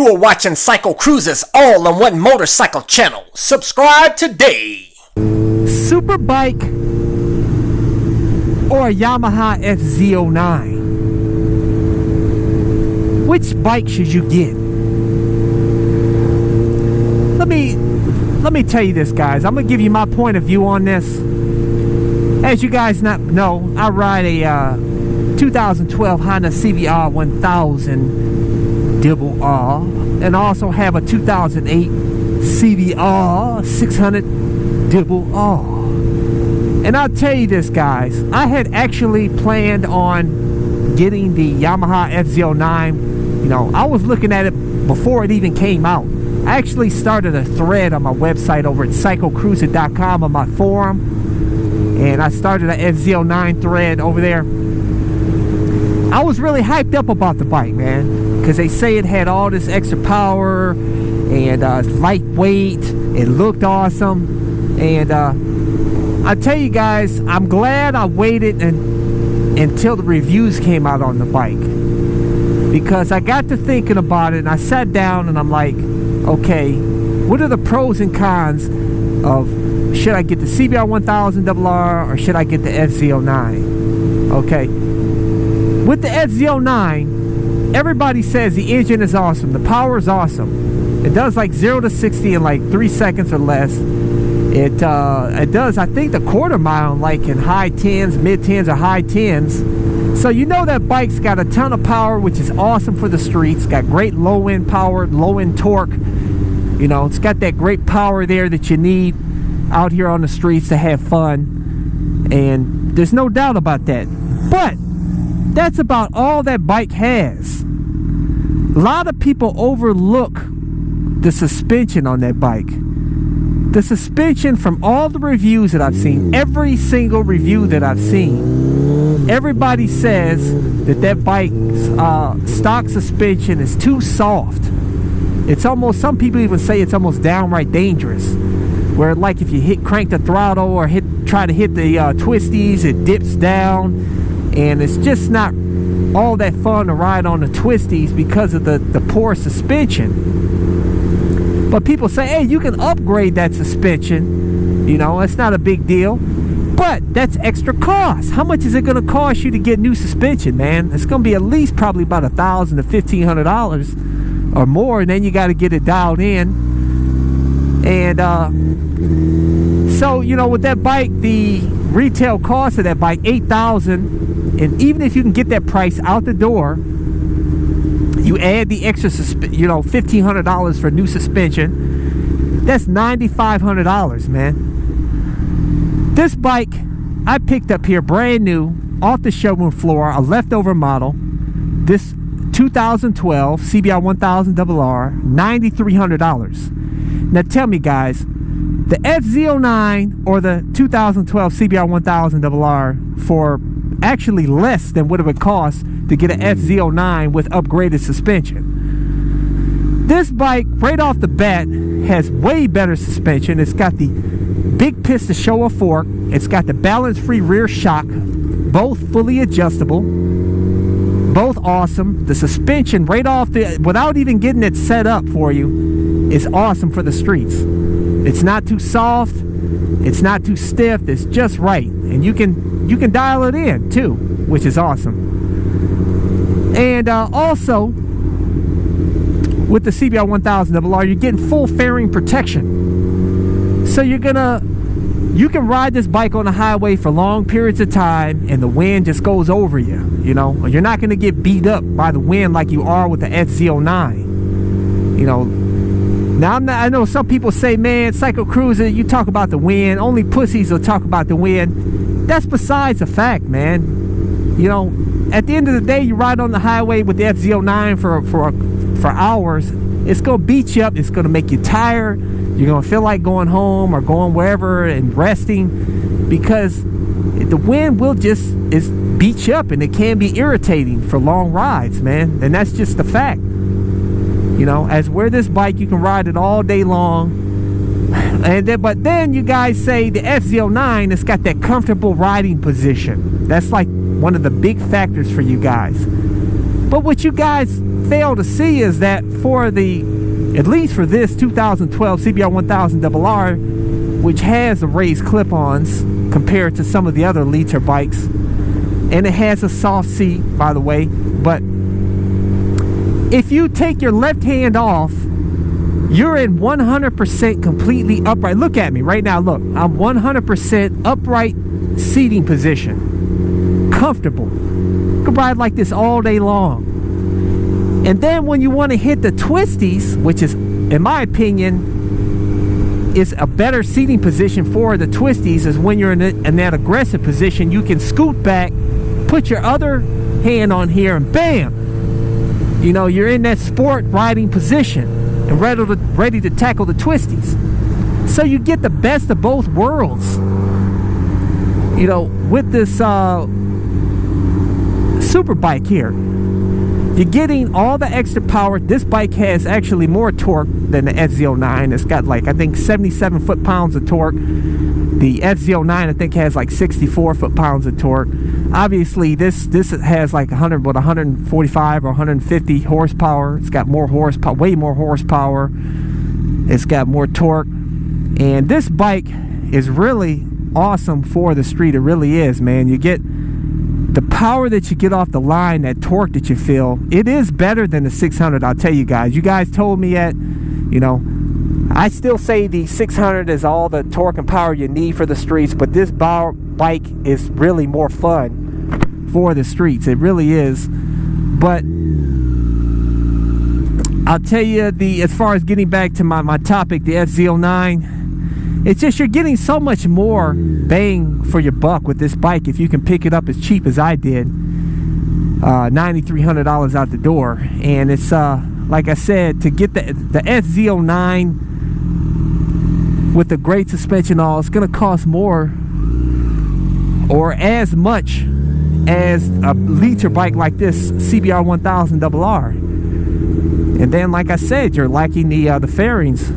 You are watching CycleCruza's all-in-one motorcycle channel. Subscribe today. Superbike or a Yamaha FZ09? Which bike should you get? Let me tell you this, guys. I'm gonna give you my point of view on this. As you guys know, I ride a 2012 Honda CBR1000rr and also have a 2008 CBR600rr. And I'll tell you this, guys, I had actually planned on getting the Yamaha FZ09. You know, I was looking at it before it even came out. I actually started a thread on my website over at CycleCruza.com on my forum, and I started an FZ09 thread over there. I was really hyped up about the bike, man, because they say it had all this extra power and it's lightweight. It looked awesome, and I tell you guys, I'm glad I waited until the reviews came out on the bike, because I got to thinking about it, and I sat down and I'm like, okay, what are the pros and cons of, should I get the CBR1000rr or should I get the FZ09? Okay, with the FZ09, everybody says the engine is awesome, the power is awesome. It does like 0 to 60 in like 3 seconds or less. It does, I think, the quarter mile like in high 10s, mid 10s, or high 10s. So you know that bike's got a ton of power, which is awesome for the streets. Got great low end power, low end torque. You know, it's got that great power there that you need out here on the streets to have fun. And there's no doubt about that. But that's about all that bike has. A lot of people overlook the suspension on that bike. The suspension, from all the reviews that I've seen, every single review that I've seen, everybody says that bike's stock suspension is too soft. It's almost, some people even say it's almost downright dangerous. Where like if you crank the throttle or try to hit the twisties, it dips down, and it's just not all that fun to ride on the twisties because of the poor suspension. But people say, hey, you can upgrade that suspension. You know, it's not a big deal. But that's extra cost. How much is it going to cost you to get new suspension, man? It's going to be at least probably about $1,000 to $1,500 or more, and then you got to get it dialed in. And so, you know, with that bike, the retail cost of that bike, $8,000, and even if you can get that price out the door, you add the extra, $1,500 for new suspension. That's $9,500, man. This bike I picked up here brand new off the showroom floor, a leftover model. This 2012 CBR1000rr, $9,300. Now tell me, guys, the FZ09 or the 2012 CBR1000rr for actually less than what it would cost to get an FZ09 with upgraded suspension. This bike, right off the bat, has way better suspension. It's got the big piston Showa fork. It's got the balance-free rear shock, both fully adjustable, both awesome. The suspension right off without even getting it set up for you, is awesome for the streets. It's not too soft, it's not too stiff, it's just right, and you can dial it in too, which is awesome. And also with the CBR1000rr, you're getting full fairing protection. So you can ride this bike on the highway for long periods of time and the wind just goes over you. You know, you're not going to get beat up by the wind like you are with the FZ09. You know, now I know some people say, man, CycleCruza, you talk about the wind, only pussies will talk about the wind. That's besides the fact, man. You know, at the end of the day, you ride on the highway with the FZ09 for hours, it's going to beat you up, it's going to make you tired, you're going to feel like going home or going wherever and resting, because the wind will just beat you up, and it can be irritating for long rides, man. And that's just the fact. You know, as where this bike, you can ride it all day long. And then, but then you guys say the FZ09, it's got that comfortable riding position. That's like one of the big factors for you guys. But what you guys fail to see is that for at least for this 2012 CBR1000rr, which has the raised clip-ons compared to some of the other liter bikes, and it has a soft seat, by the way, but if you take your left hand off, you're in 100% completely upright. Look at me right now. Look, I'm 100% upright seating position. Comfortable. You can ride like this all day long. And then when you want to hit the twisties, which is, in my opinion, is a better seating position for the twisties, is when you're in that aggressive position, you can scoot back, put your other hand on here, and bam! You know, you're in that sport riding position and ready to tackle the twisties. So you get the best of both worlds. You know, with this super bike here, you're getting all the extra power. This bike has actually more torque than the FZ09. It's got like, I think, 77 foot-pounds of torque. The FZ09, I think, has like 64 foot-pounds of torque. Obviously, this has like 145 or 150 horsepower. It's got more horsepower, way more horsepower. It's got more torque. And this bike is really awesome for the street. It really is, man. You get the power that you get off the line, that torque that you feel. It is better than the 600, I'll tell you guys. You guys told me that, you know, I still say the 600 is all the torque and power you need for the streets, but this bike is really more fun for the streets. It really is. But I'll tell you, as far as getting back to my topic, the FZ09, it's just you're getting so much more bang for your buck with this bike if you can pick it up as cheap as I did. $9,300 out the door. And it's like I said, to get the FZ09 with the great suspension all, it's gonna cost more or as much as a liter bike like this CBR1000rr. And then, like I said, you're lacking the fairings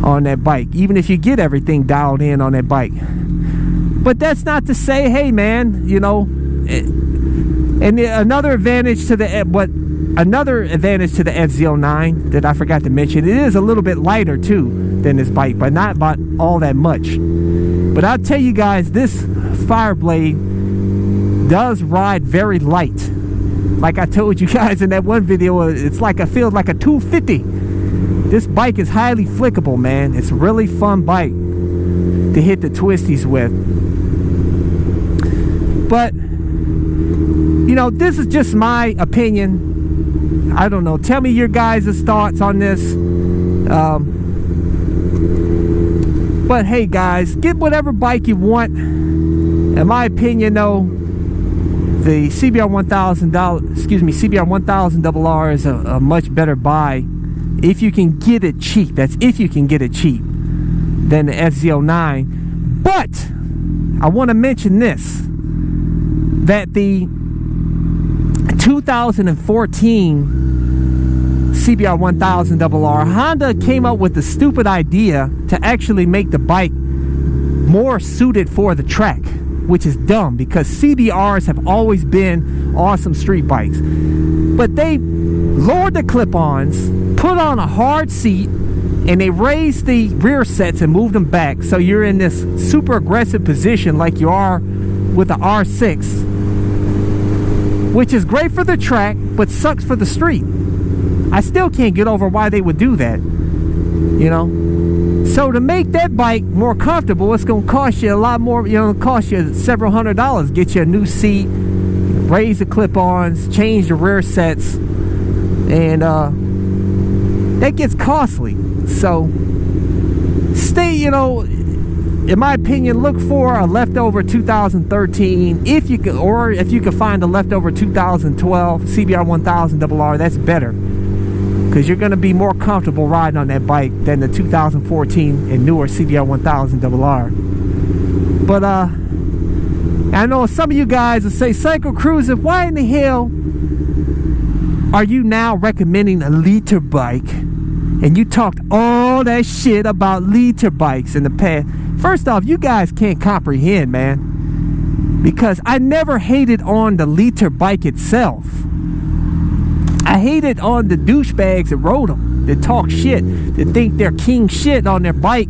on that bike, even if you get everything dialed in on that bike. But that's not to say, hey man, you know, and another advantage to the FZ09 that I forgot to mention, it is a little bit lighter too than this bike, but not about all that much. But I'll tell you guys, this Fireblade does ride very light. Like I told you guys in that one video, it's like I feel like a 250. This bike is highly flickable, man. It's a really fun bike to hit the twisties with. But you know, this is just my opinion. I don't know. Tell me your guys' thoughts on this. But hey guys, get whatever bike you want. In my opinion though, the CBR1000rr is a much better buy if you can get it cheap. That's if you can get it cheap than the FZ09. But I want to mention this, that the 2014 CBR1000rr, Honda came up with the stupid idea to actually make the bike more suited for the track, which is dumb because CBRs have always been awesome street bikes. But they lowered the clip-ons, put on a hard seat, and they raised the rear sets and moved them back, so you're in this super aggressive position like you are with the R6, which is great for the track but sucks for the street. I still can't get over why they would do that, you know. So to make that bike more comfortable, it's going to cost you a lot more, you know, cost you several $100s. Get you a new seat, raise the clip-ons, change the rear sets, and that gets costly. So stay, you know, in my opinion, look for a leftover 2013 if you can, or if you can find a leftover 2012 CBR1000rr, that's better, because you're going to be more comfortable riding on that bike than the 2014 and newer CBR1000rr. But I know some of you guys will say, CycleCruza, why in the hell are you now recommending a liter bike? And you talked all that shit about liter bikes in the past. First off, you guys can't comprehend, man, because I never hated on the liter bike itself. I hate it on the douchebags that rode them, that talk shit, that think they're king shit on their bike,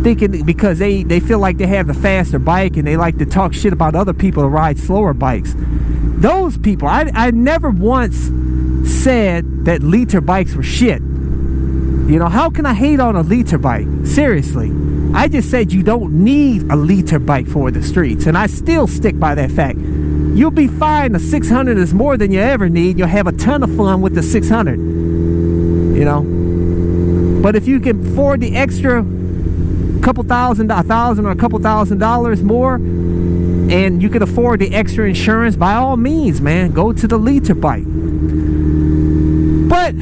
thinking because they feel like they have the faster bike and they like to talk shit about other people to ride slower bikes. Those people, I never once said that liter bikes were shit. You know, how can I hate on a liter bike? Seriously. I just said you don't need a liter bike for the streets, and I still stick by that fact. You'll be fine. The 600 is more than you ever need. You'll have a ton of fun with the 600. You know? But if you can afford the extra $1,000 or a couple $1,000 more, and you can afford the extra insurance, by all means, man, go to the liter bike. But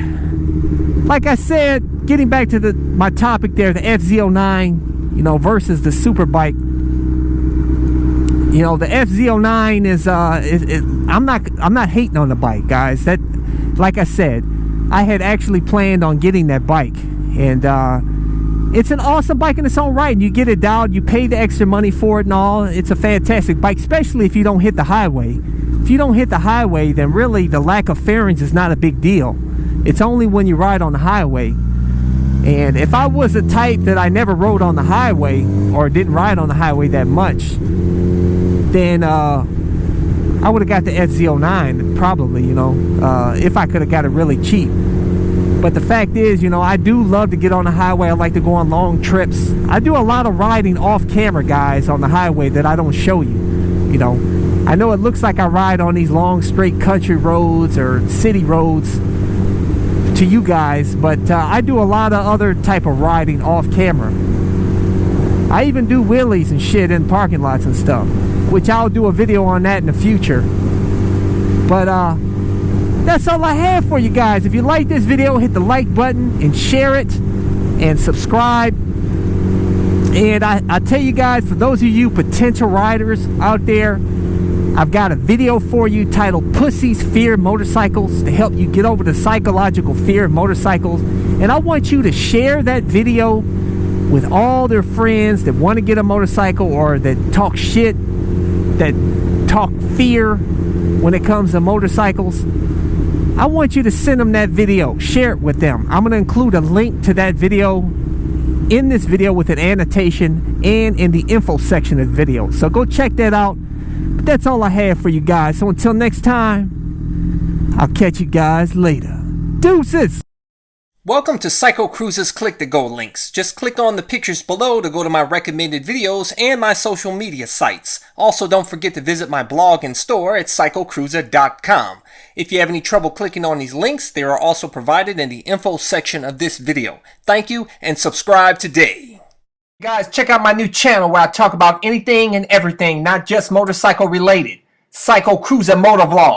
like I said, getting back to my topic there, the FZ09, you know, versus the super bike. You know, the FZ09 is I'm not hating on the bike, guys. That, like I said, I had actually planned on getting that bike, and it's an awesome bike in its own right. And you get it down, you pay the extra money for it and all. It's a fantastic bike, especially if you don't hit the highway. If you don't hit the highway, then really the lack of fairings is not a big deal. It's only when you ride on the highway. And if I was the type that I never rode on the highway or didn't ride on the highway that much, then I would have got the FZ09 probably, you know, if I could have got it really cheap. But the fact is, you know, I do love to get on the highway. I like to go on long trips. I do a lot of riding off camera, guys, on the highway that I don't show you. You know, I know it looks like I ride on these long straight country roads or city roads to you guys, but I do a lot of other type of riding off camera. I even do wheelies and shit in parking lots and stuff, which I'll do a video on that in the future. But that's all I have for you guys. If you like this video, hit the like button and share it and subscribe. And I tell you guys, for those of you potential riders out there, I've got a video for you titled Pussies Fear Motorcycles to help you get over the psychological fear of motorcycles. And I want you to share that video with all their friends that want to get a motorcycle or that talk shit, that talk fear when it comes to motorcycles. I want you to send them that video. Share it with them. I'm going to include a link to that video in this video with an annotation and in the info section of the video. So go check that out. But that's all I have for you guys. So until next time, I'll catch you guys later. Deuces! Welcome to CycleCruza's Click to Go links. Just click on the pictures below to go to my recommended videos and my social media sites. Also, don't forget to visit my blog and store at CycleCruza.com. If you have any trouble clicking on these links, they are also provided in the info section of this video. Thank you and subscribe today. Guys, check out my new channel where I talk about anything and everything, not just motorcycle related. CycleCruza Motovlog.